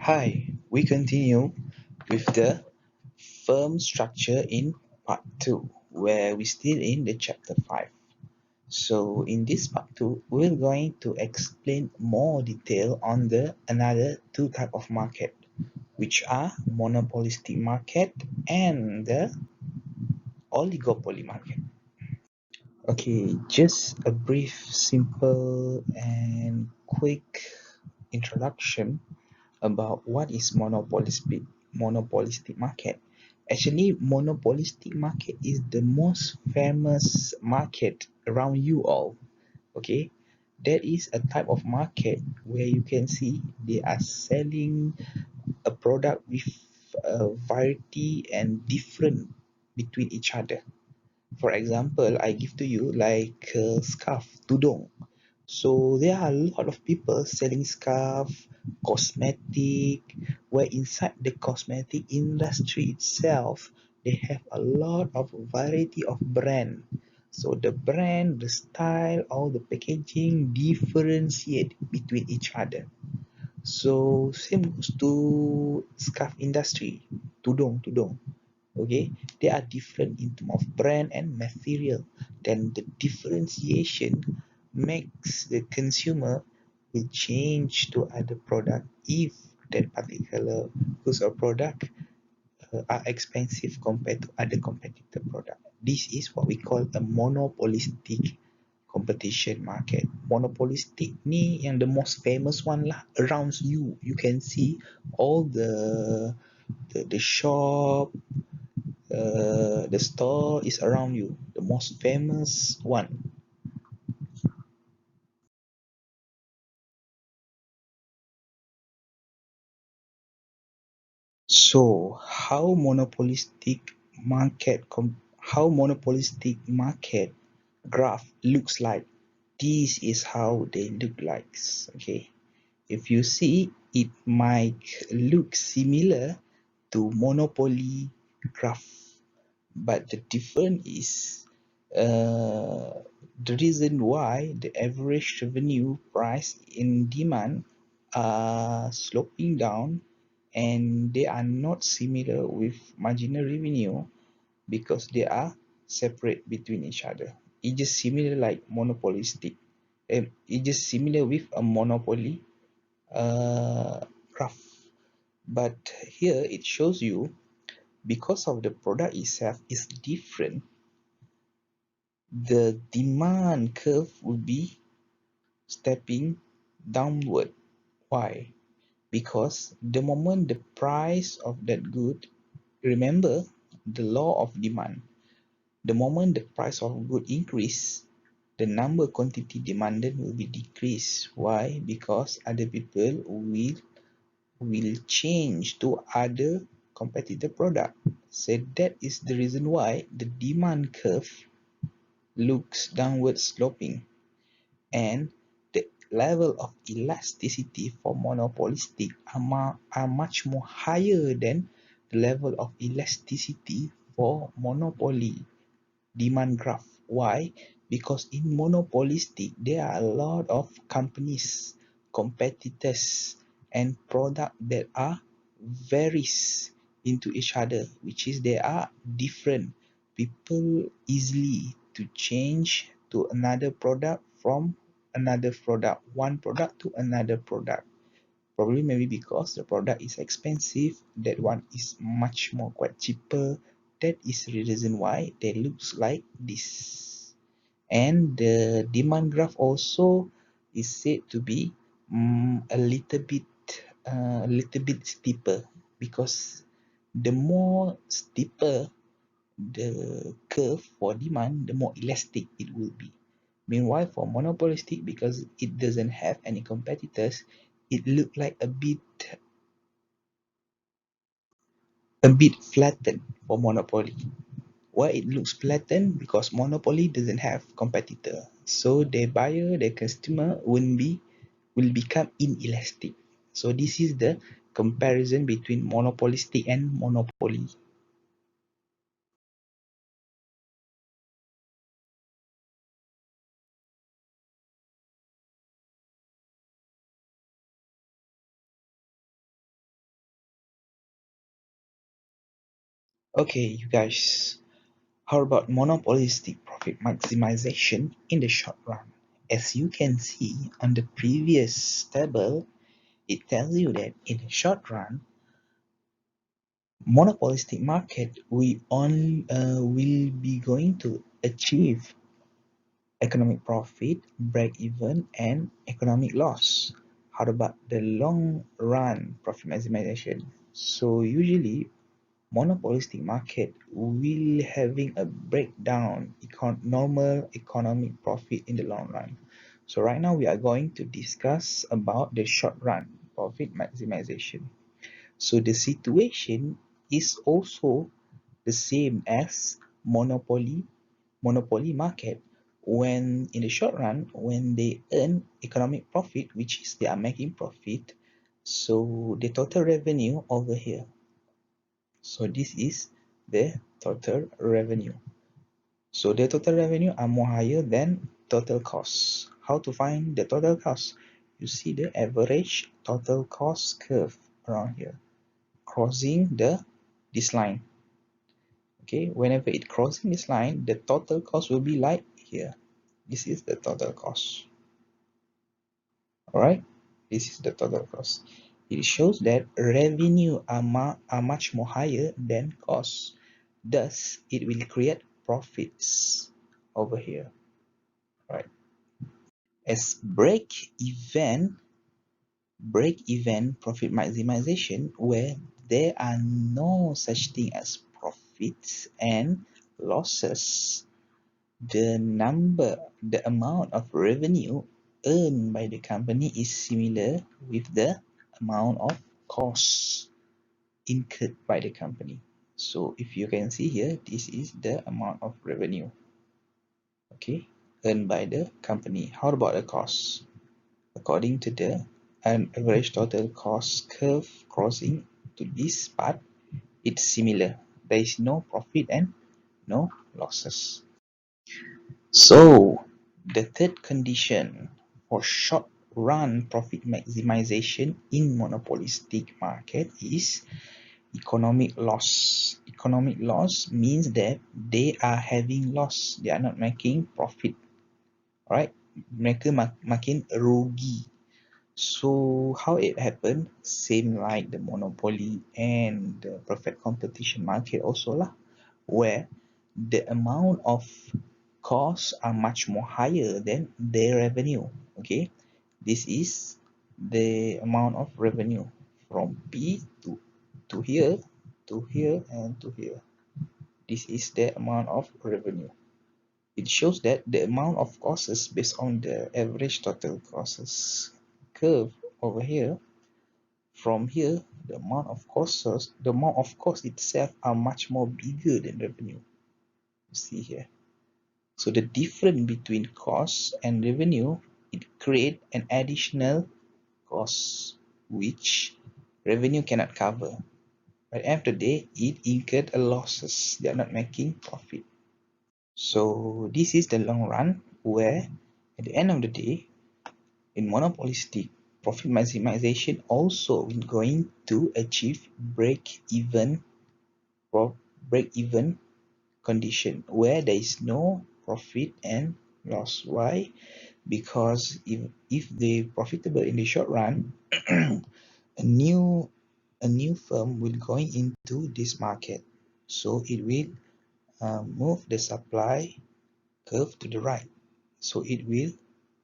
Hi, we continue with the firm structure in part 2, where we still in the chapter 5. So in this part 2, we're going to explain more detail on the another two type of market, which are monopolistic market and the oligopoly market. Okay, just a brief, simple and quick introduction about what is monopolistic market. Actually, monopolistic market is the most famous market around you all. Okay, that is a type of market where you can see they are selling a product with a variety and different between each other. For example, I give to you like scarf, tudung. So there are a lot of people selling scarf, cosmetic, where inside the cosmetic industry itself, they have a lot of variety of brand. So the brand, the style, all the packaging differentiate between each other. So same goes to scarf industry, tudung. Okay, they are different in terms of brand and material. Then the differentiation makes the consumer will change to other product if that particular goods or product are expensive compared to other competitor product. This is what we call a monopolistic competition market. Monopolistic ni yang the most famous one lah around you. You can see all the shop, the store is around you, the most famous one. So how monopolistic market graph looks like. This is how they look like. Okay, if you see, it might look similar to monopoly graph, but the difference is the reason why the average revenue price in demand are sloping down and they are not similar with marginal revenue because they are separate between each other. It's just similar like monopolistic. It's just similar with a monopoly graph. But here it shows you because of the product itself is different, the demand curve will be stepping downward. Why? Because the moment the price of that good, remember the law of demand, the moment the price of good increase, the number quantity demanded will be decreased. Why? Because other people will change to other competitor product. So that is the reason why the demand curve looks downward sloping, and the level of elasticity for monopolistic are much more higher than the level of elasticity for monopoly demand graph. Why? Because in monopolistic there are a lot of companies, competitors and product that are varies into each other, which is they are different. People easily to change to another product from another product, one product to another product. Probably maybe because the product is expensive, that one is much more quite cheaper. That is the reason why they looks like this. And the demand graph also is said to be a little bit steeper, because the more steeper the curve for demand, the more elastic it will be. Meanwhile, for monopolistic, because it doesn't have any competitors, it look like a bit flattened for monopoly. Why it looks flattened? Because monopoly doesn't have competitor, so the buyer, the customer will become inelastic. So this is the comparison between monopolistic and monopoly. Okay, you guys, how about monopolistic profit maximization in the short run? As you can see on the previous table, it tells you that in the short run, monopolistic market will be going to achieve economic profit, break even, and economic loss. How about the long run profit maximization? So usually monopolistic market will having a breakdown normal economic profit in the long run. So right now we are going to discuss about the short run profit maximization. So the situation is also the same as monopoly market. When in the short run, when they earn economic profit, which is they are making profit, so the total revenue over here, so this is the total revenue. So the total revenue are more higher than total costs. How to find the total cost? You see the average total cost curve around here, crossing this line. Okay, whenever it crossing this line, the total cost will be like here. This is the total cost. All right, this is the total cost. It shows that revenue are much more higher than costs. Thus, it will create profits over here, right? As break even profit maximization, where there are no such thing as profits and losses. The amount of revenue earned by the company is similar with the amount of costs incurred by the company. So if you can see here, this is the amount of revenue, okay, earned by the company. How about the costs? According to the average total cost curve crossing to this part, it's similar. There is no profit and no losses. So the third condition for short run profit maximization in monopolistic market is economic loss. Economic loss means that they are having loss, they are not making profit, right? Mereka makin rugi. So how it happened? Same like the monopoly and the perfect competition market also lah, where the amount of costs are much more higher than their revenue. Okay, this is the amount of revenue from P to here, to here, and to here. This is the amount of revenue. It shows that the amount of costs based on the average total costs curve over here. From here, the amount of cost itself are much more bigger than revenue. You see here. So the difference between cost and revenue, it create an additional cost which revenue cannot cover. But after day, it incurred a losses. They are not making profit. So this is the long run where at the end of the day, in monopolistic profit maximization also we're going to achieve break even condition where there is no profit and loss. Why? Because if they profitable in the short run, a new firm will going into this market, so it will move the supply curve to the right, so it will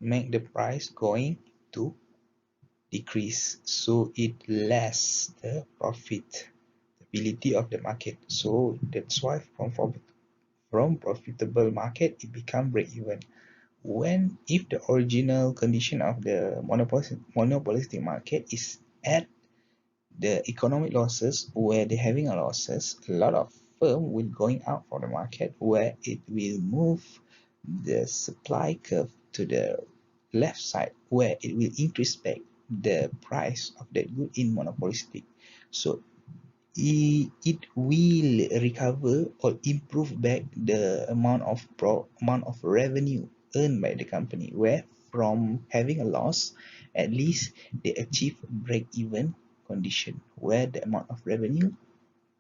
make the price going to decrease, so it less the profitability of the market. So that's why from profitable market it become break even. When if the original condition of the monopolistic market is at the economic losses, where they're having a losses, a lot of firm will going out for the market, where it will move the supply curve to the left side, where it will increase back the price of that good in monopolistic. So it will recover or improve back the amount of revenue earned by the company, where from having a loss, at least they achieve break even condition, where the amount of revenue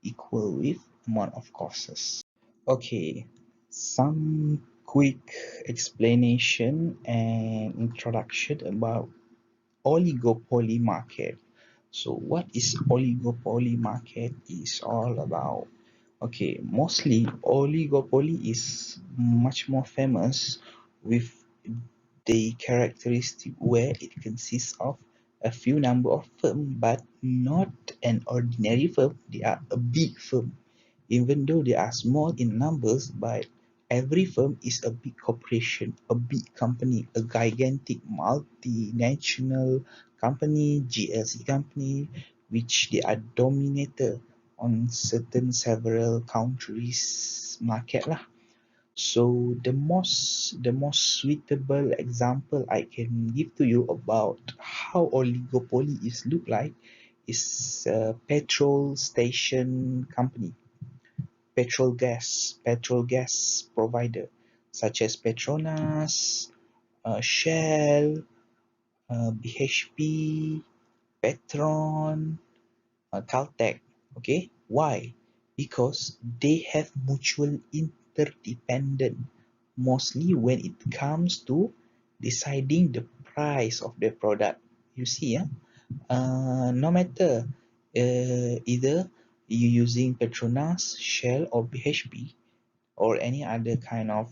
equal with amount of courses. Okay, some quick explanation and introduction about oligopoly market. So what is oligopoly market is all about? Okay, mostly oligopoly is much more famous with the characteristic where it consists of a few number of firms but not an ordinary firm. They are a big firm. Even though they are small in numbers, but every firm is a big corporation, a big company, a gigantic multinational company, GLC company, which they are dominator on certain several countries market lah. So the most suitable example I can give to you about how oligopoly is look like is a petrol station company, petrol gas provider such as Petronas, Shell, BHP, Petron, Caltech. Okay, why? Because they have mutual interdependent, mostly when it comes to deciding the price of the product. You see, no matter either you using Petronas, Shell, or BHP, or any other kind of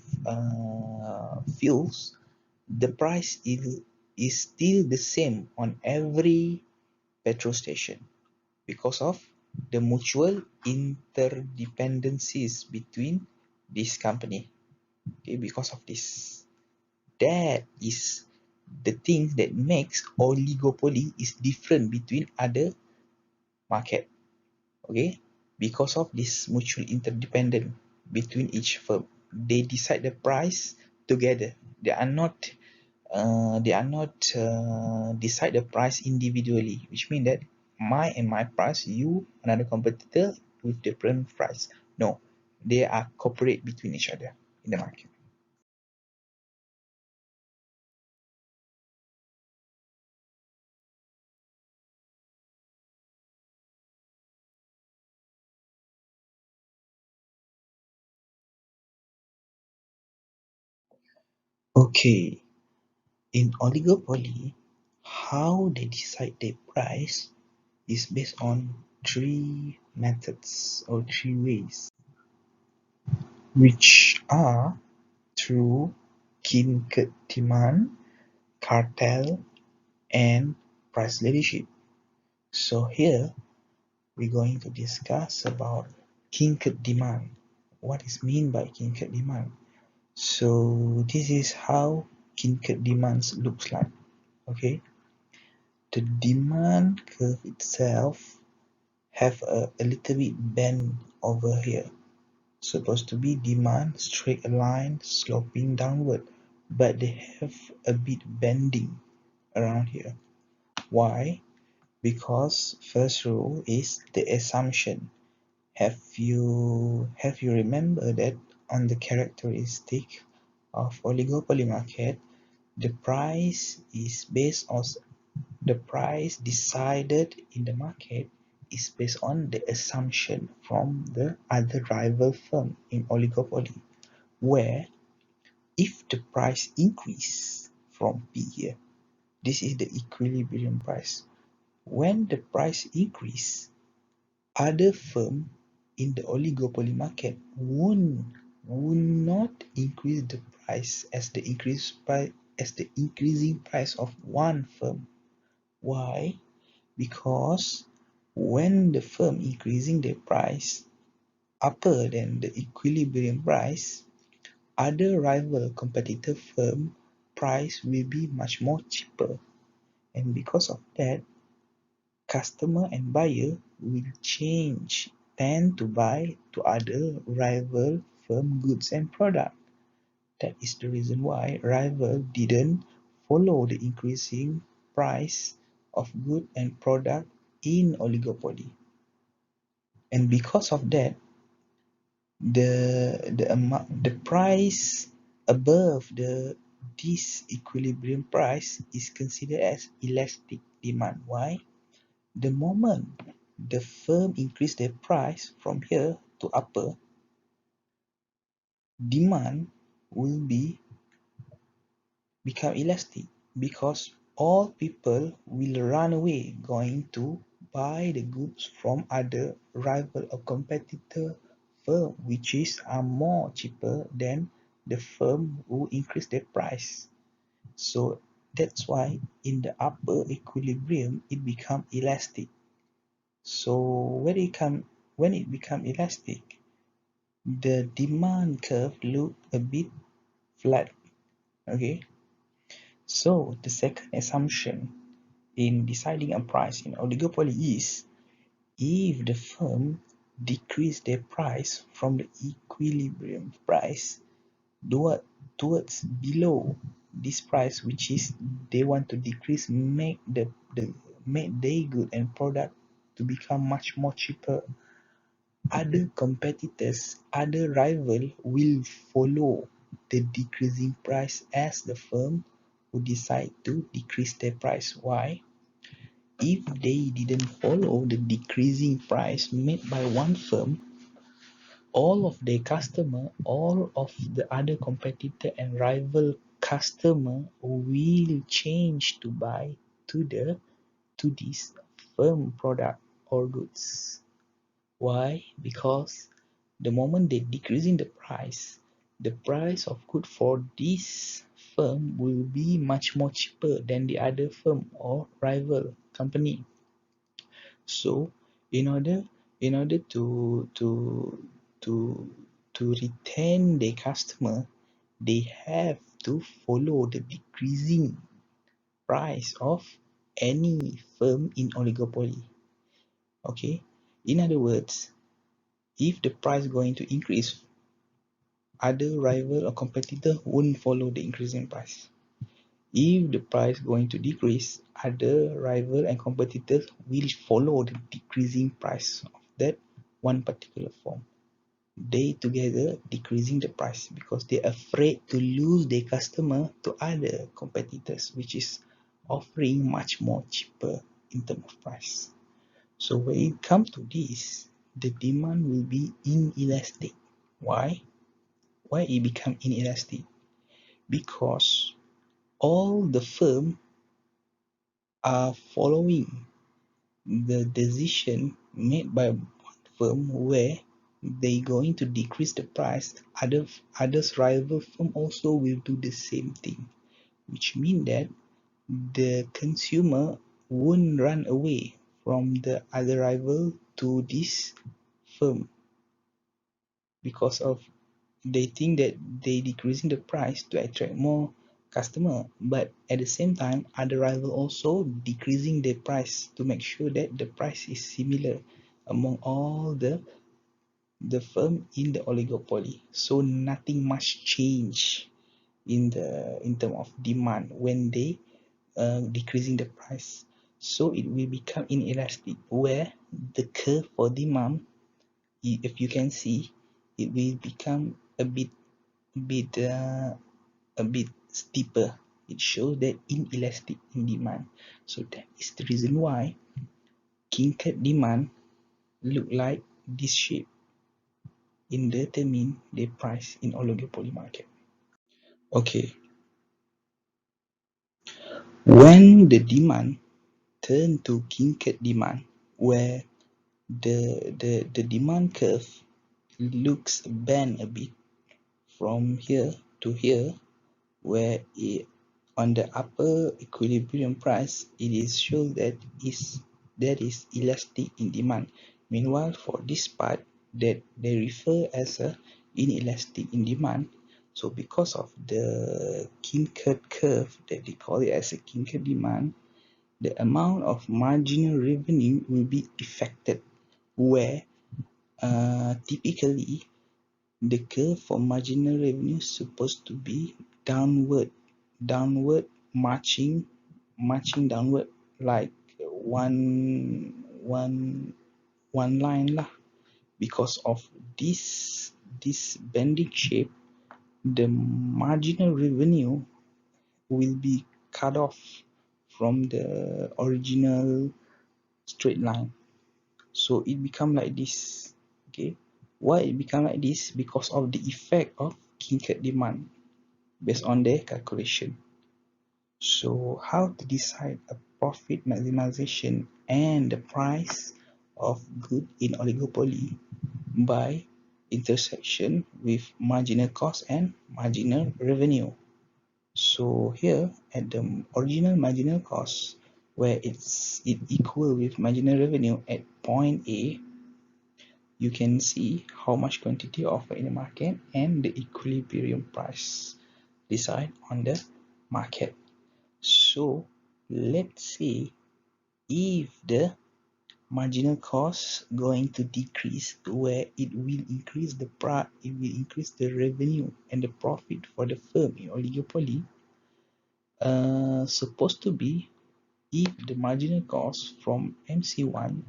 fuels, the price is still the same on every petrol station because of the mutual interdependencies between this company. Okay, because of this, that is the thing that makes oligopoly is different between other market. Okay, because of this mutual interdependent between each firm, they decide the price together. They are not decide the price individually, which means that my price, you another competitor with different price. No, they are cooperate between each other in the market. Okay, in oligopoly, how they decide their price is based on three methods or three ways, which are through Kinket demand, cartel, and price leadership. So here we're going to discuss about Kinket demand. What is mean by Kinket demand? So this is how Kinket demands looks like. Okay, the demand curve itself have a little bit bend over here. Supposed to be demand straight line sloping downward, but they have a bit bending around here. Why? Because first rule is the assumption. Have you remember that on the characteristic of oligopoly market, the price is based on the price decided in the market is based on the assumption from the other rival firm in oligopoly, where if the price increase from P here, this is the equilibrium price. When the price increase, other firm in the oligopoly market would not increase the price as the increasing price of one firm. Why? Because when the firm increasing their price upper than the equilibrium price, other rival competitor firm price will be much more cheaper, and because of that, customer and buyer will tend to buy to other rival firm goods and product. That is the reason why rival didn't follow the increasing price of good and product in oligopoly. And because of that, the price above the this equilibrium price is considered as elastic demand. Why? The moment the firm increase their price from here to upper, demand will become elastic because all people will run away going to buy the goods from other rival or competitor firm which is are more cheaper than the firm who increase their price. So that's why in the upper equilibrium it become elastic. So when it become elastic, the demand curve look a bit flat. Okay, so the second assumption in deciding a price in oligopoly is if the firm decrease their price from the equilibrium price towards below this price, which is they want to decrease, the make their good and product to become much more cheaper. Other competitors, other rival will follow the decreasing price as the firm who decide to decrease their price. Why? If they didn't follow the decreasing price made by one firm, all of their customer, all of the other competitor and rival customer will change to buy to this firm product or goods. Why? Because the moment they decreasing the price of good for this firm will be much more cheaper than the other firm or rival company. So in order to to retain the customer, they have to follow the decreasing price of any firm in oligopoly. Okay, in other words, if the price going to increase, other rival or competitor won't follow the increasing price. If the price going to decrease, other rival and competitors will follow the decreasing price of that one particular form. They together decreasing the price because they're afraid to lose their customer to other competitors, which is offering much more cheaper in terms of price. So when it comes to this, the demand will be inelastic. Why? Why it become inelastic? Because all the firm are following the decision made by one firm where they going to decrease the price. Others rival firm also will do the same thing, which means that the consumer won't run away from the other rival to this firm because of they think that they decreasing the price to attract more customer, but at the same time other rival also decreasing the price to make sure that the price is similar among all the firm in the oligopoly. So nothing much change in term of demand when they decreasing the price. So it will become inelastic where the curve for demand, if you can see, it will become bit a bit steeper. It shows that inelastic in demand. So that is the reason why king cut demand look like this shape in determine the price in oligopoly market. Okay, when the demand turn to king cut demand, where the demand curve looks bend a bit from here to here, where on the upper equilibrium price it is shown that is elastic in demand. Meanwhile, for this part that they refer as a inelastic in demand. So because of the Kincaid curve that they call it as a Kincaid demand, the amount of marginal revenue will be affected, where typically the curve for marginal revenue is supposed to be downward marching downward like one one line lah. Because of this bending shape, the marginal revenue will be cut off from the original straight line, so it become like this. Okay, Why it become like this? Because of the effect of kinker demand based on their calculation. So how to decide a profit maximization and the price of good in oligopoly? By intersection with marginal cost and marginal revenue. So here at the original marginal cost, where it equal with marginal revenue at point A, you can see how much quantity offered in the market and the equilibrium price decide on the market. So let's say if the marginal cost going to decrease, where it will increase the price, it will increase the revenue and the profit for the firm in oligopoly. Supposed to be if the marginal cost from MC1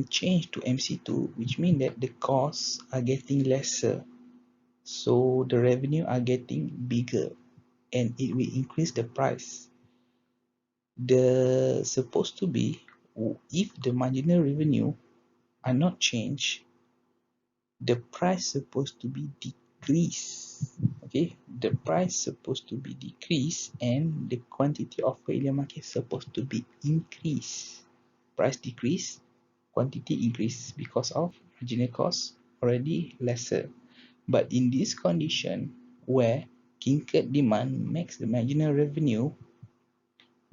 change to MC2, which means that the costs are getting lesser, so the revenue are getting bigger and it will increase the price. The supposed to be, if the marginal revenue are not changed, the price supposed to be decreased. Okay, the price supposed to be decreased and the quantity offered in the market supposed to be increased. Price decrease, quantity increase because of marginal cost already lesser. But in this condition where kinker demand makes the marginal revenue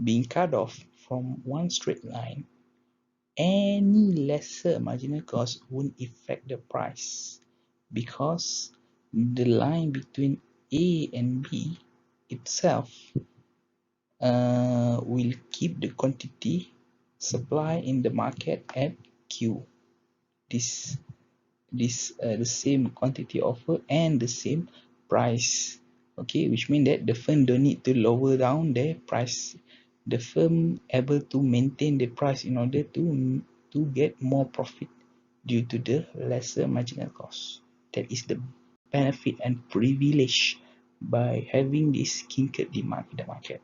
being cut off from one straight line, any lesser marginal cost won't affect the price, because the line between A and B itself will keep the quantity supply in the market at Q. This the same quantity offer and the same price. Okay, which means that the firm don't need to lower down their price. The firm able to maintain the price in order to get more profit due to the lesser marginal cost. That is the benefit and privilege by having this kinker demand in the market.